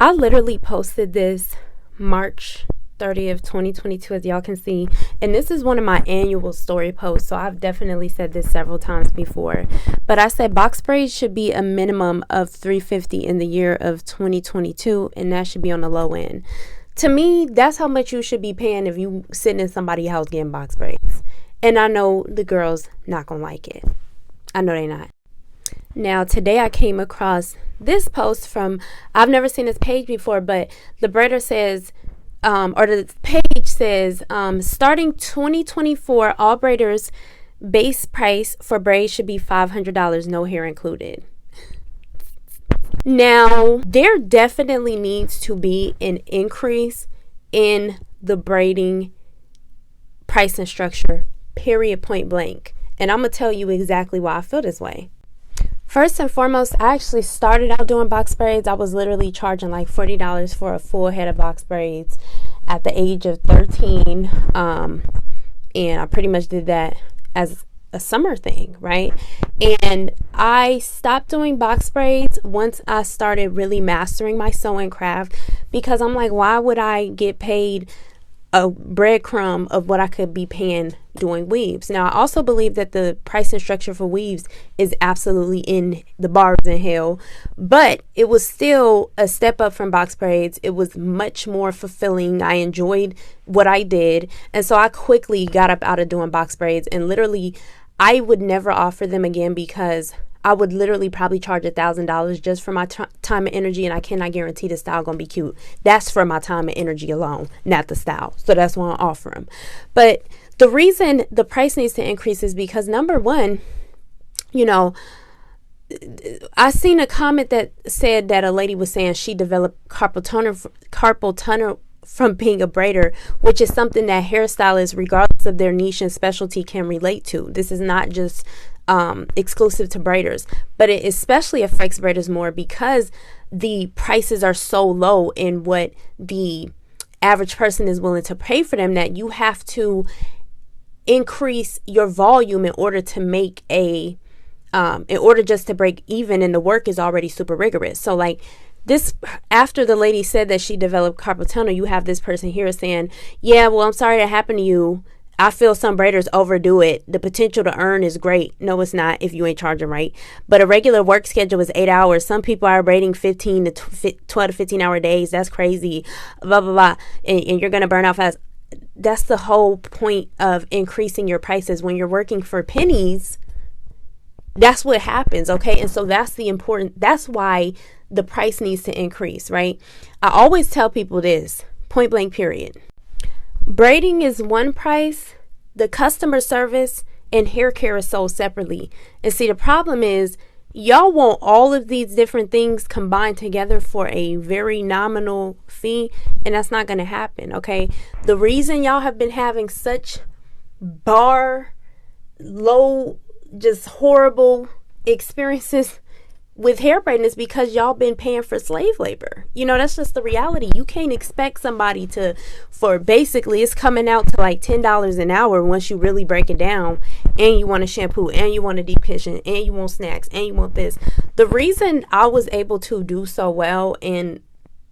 I literally posted this March 30th, 2022, as y'all can see. And this is one of my annual story posts. So I've definitely said this several times before. But I said box braids should be a minimum of $350 in the year of 2022. And that should be on the low end. To me, that's how much you should be paying if you sitting in somebody's house getting box braids. And I know the girls not going to like it. I know they not. Now, today I came across this post from, I've never seen this page before, but the braider says, or the page says, starting 2024, all braiders base price for braids should be $500, no hair included. Now, there definitely needs to be an increase in the braiding price and structure, period, point blank. And I'm going to tell you exactly why I feel this way. First and foremost, I actually started out doing box braids. I was literally charging like $40 for a full head of box braids at the age of 13. And I pretty much did that as a summer thing, right? And I stopped doing box braids once I started really mastering my sewing craft, because I'm like, why would I get paid a breadcrumb of what I could be paying doing weaves? Now, I also believe that the pricing structure for weaves is absolutely in the bars in hell, but it was still a step up from box braids. It was much more fulfilling. I enjoyed what I did. And so I quickly got up out of doing box braids, and literally I would never offer them again, because I would literally probably charge $1,000 just for my time and energy, and I cannot guarantee the style gonna be cute. That's for my time and energy alone, not the style. So that's why I offer them. But the reason the price needs to increase is because, number one, you know, I seen a comment that said that a lady was saying she developed carpal tunnel from being a braider, which is something that hairstylists, regardless of their niche and specialty, can relate to. This is not just exclusive to braiders, but it especially affects braiders more because the prices are so low in what the average person is willing to pay for them, that you have to increase your volume in order to make in order just to break even, and the work is already super rigorous. So like this, after the lady said that she developed carpal tunnel, you have this person here saying, yeah, well, I'm sorry that happened to you. I feel some braiders overdo it. The potential to earn is great. No, it's not if you ain't charging right. But a regular work schedule is 8 hours. Some people are braiding 15 to 12 to 15 hour days. That's crazy. Blah, blah, blah. And you're going to burn out fast. That's the whole point of increasing your prices. When you're working for pennies, that's what happens. Okay. And so that's why the price needs to increase, right? I always tell people this, point blank, period. Braiding is one price. The customer service and hair care is sold separately. And see, the problem is y'all want all of these different things combined together for a very nominal fee, and that's not going to happen. Okay. The reason y'all have been having such low, just horrible experiences with hair braiding is because y'all been paying for slave labor. You know, that's just the reality. You can't expect somebody for basically, it's coming out to like $10 an hour once you really break it down, and you want a shampoo, and you want a deep condition, and you want snacks, and you want this. The reason I was able to do so well in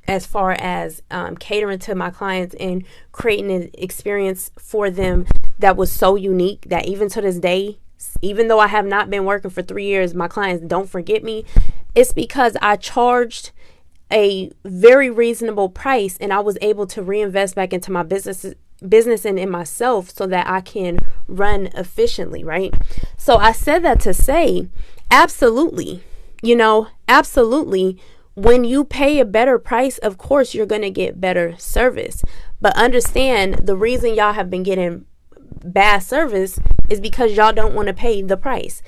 as far as catering to my clients and creating an experience for them that was so unique that even to this day, even though I have not been working for 3 years, my clients don't forget me. It's because I charged a very reasonable price, and I was able to reinvest back into my business and in myself so that I can run efficiently, right? So I said that to say, absolutely, absolutely. When you pay a better price, of course, you're going to get better service. But understand, the reason y'all have been getting bad service is because y'all don't want to pay the price,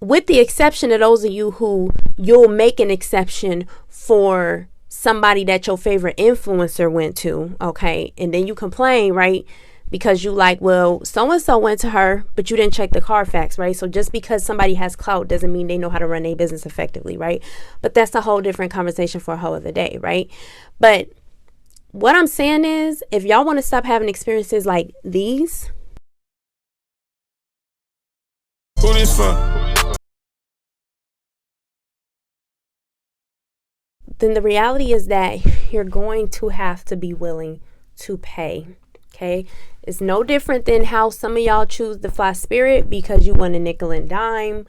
with the exception of those of you who you'll make an exception for somebody that your favorite influencer went to, okay, and then you complain, right, because you like, well, so and so went to her, but you didn't check the Carfax, right? So just because somebody has clout doesn't mean they know how to run a business effectively, right? But that's a whole different conversation for a whole other day, right? But what I'm saying is, if y'all want to stop having experiences like these, then the reality is that you're going to have to be willing to pay. Okay, it's no different than how some of y'all choose to fly Spirit because you want a nickel and dime,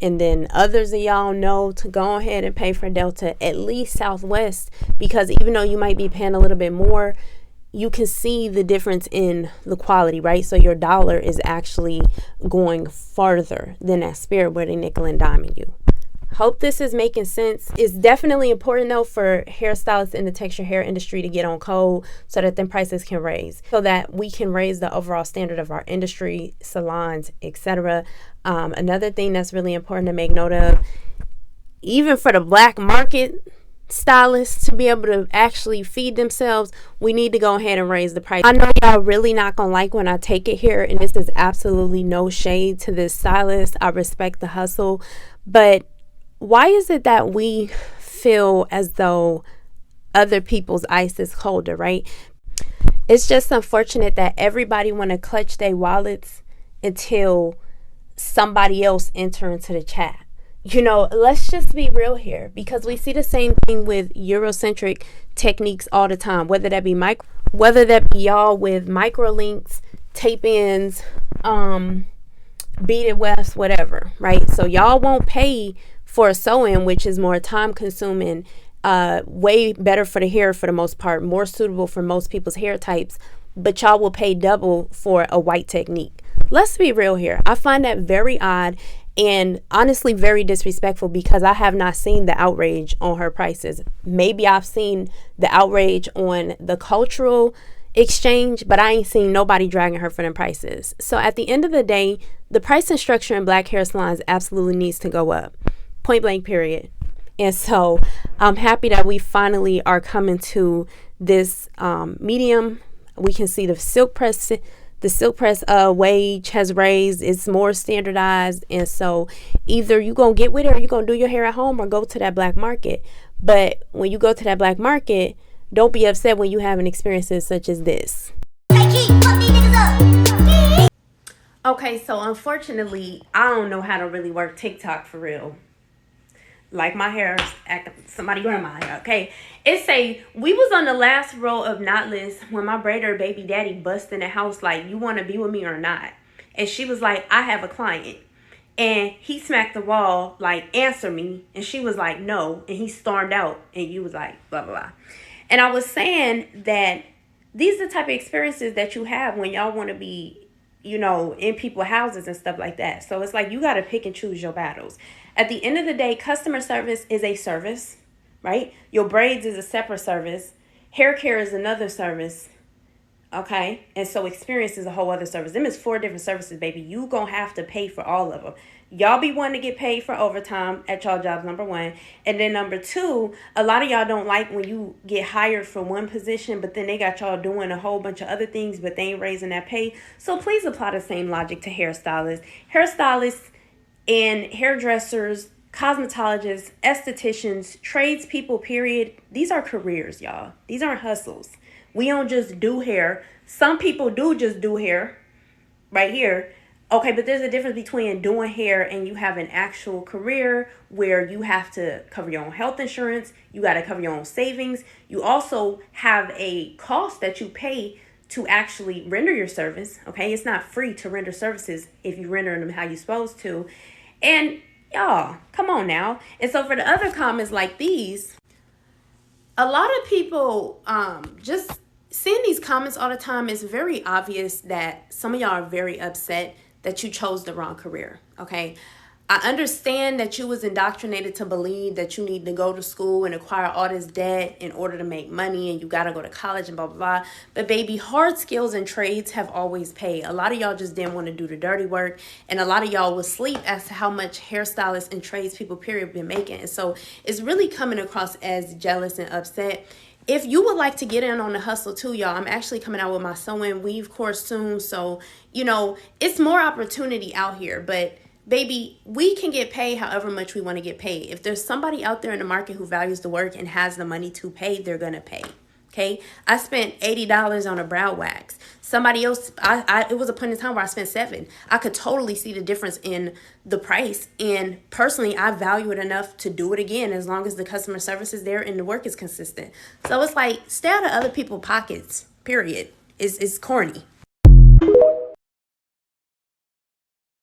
and then others of y'all know to go ahead and pay for Delta, at least Southwest, because even though you might be paying a little bit more, you can see the difference in the quality, right? So your dollar is actually going farther than that Spirit where they nickel and diming you. Hope this is making sense. It's definitely important though for hairstylists in the texture hair industry to get on code so that then prices can raise, so that we can raise the overall standard of our industry, salons, etc. Another thing that's really important to make note of, even for the black market stylists to be able to actually feed themselves, we need to go ahead and raise the price. I know y'all really not gonna like when I take it here, and this is absolutely no shade to this stylist. I respect the hustle, but why is it that we feel as though other people's ice is colder, right? It's just unfortunate that everybody want to clutch their wallets until somebody else enter into the chat. You know, let's just be real here, because we see the same thing with Eurocentric techniques all the time, whether that be y'all with micro links, tape ins, beaded wefts, whatever, right? So y'all won't pay for a sew-in, which is more time consuming, way better for the hair for the most part, more suitable for most people's hair types, but y'all will pay double for a white technique. Let's be real here. I find that very odd and honestly very disrespectful, because I have not seen the outrage on her prices. Maybe I've seen the outrage on the cultural exchange, but I ain't seen nobody dragging her for them prices. So at the end of the day, the pricing structure in black hair salons absolutely needs to go up. Point blank, period. And so I'm happy that we finally are coming to this medium. We can see the silk press wage has raised. It's more standardized. And so either you gonna get with it or you gonna do your hair at home or go to that black market. But when you go to that black market, don't be upset when you having experiences such as this. Okay, so unfortunately, I don't know how to really work TikTok for real. Like my hair is acting somebody grandma hair, okay? It say, we was on the last row of knotless when my braider baby daddy bust in the house like, you want to be with me or not? And she was like, I have a client. And he smacked the wall like, answer me. And she was like, no. And he stormed out. And you was like, blah, blah, blah. And I was saying that these are the type of experiences that you have when y'all want to be, you know, in people's houses and stuff like that. So it's like you got to pick and choose your battles. At the end of the day, customer service is a service, right? Your braids is a separate service. Hair care is another service, okay? And so experience is a whole other service. Them is 4 different services, baby. You gonna have to pay for all of them. Y'all be wanting to get paid for overtime at y'all jobs, number 1. And then number 2, a lot of y'all don't like when you get hired for one position, but then they got y'all doing a whole bunch of other things, but they ain't raising that pay. So please apply the same logic to hairstylists. Hairstylists and hairdressers, cosmetologists, estheticians, tradespeople, period. These are careers, y'all. These aren't hustles. We don't just do hair. Some people do just do hair right here. Okay, but there's a difference between doing hair and you have an actual career where you have to cover your own health insurance. You got to cover your own savings. You also have a cost that you pay to actually render your service. Okay, it's not free to render services if you render them how you're supposed to. And y'all, come on now. And so for the other comments like these, a lot of people just seeing these comments all the time, it's very obvious that some of y'all are very upset that you chose the wrong career, okay? I understand that you was indoctrinated to believe that you need to go to school and acquire all this debt in order to make money, and you got to go to college and blah, blah, blah. But baby, hard skills and trades have always paid. A lot of y'all just didn't want to do the dirty work, and a lot of y'all was asleep as to how much hairstylists and tradespeople, period, been making. And so it's really coming across as jealous and upset. If you would like to get in on the hustle too, y'all, I'm actually coming out with my sew-in weave course soon. So, you know, it's more opportunity out here. But baby, we can get paid however much we want to get paid. If there's somebody out there in the market who values the work and has the money to pay, they're going to pay. Okay, I spent $80 on a brow wax. Somebody else, it was a point in time where I spent $7. I could totally see the difference in the price, and personally, I value it enough to do it again as long as the customer service is there and the work is consistent. So it's like, stay out of other people's pockets. Period. It's corny.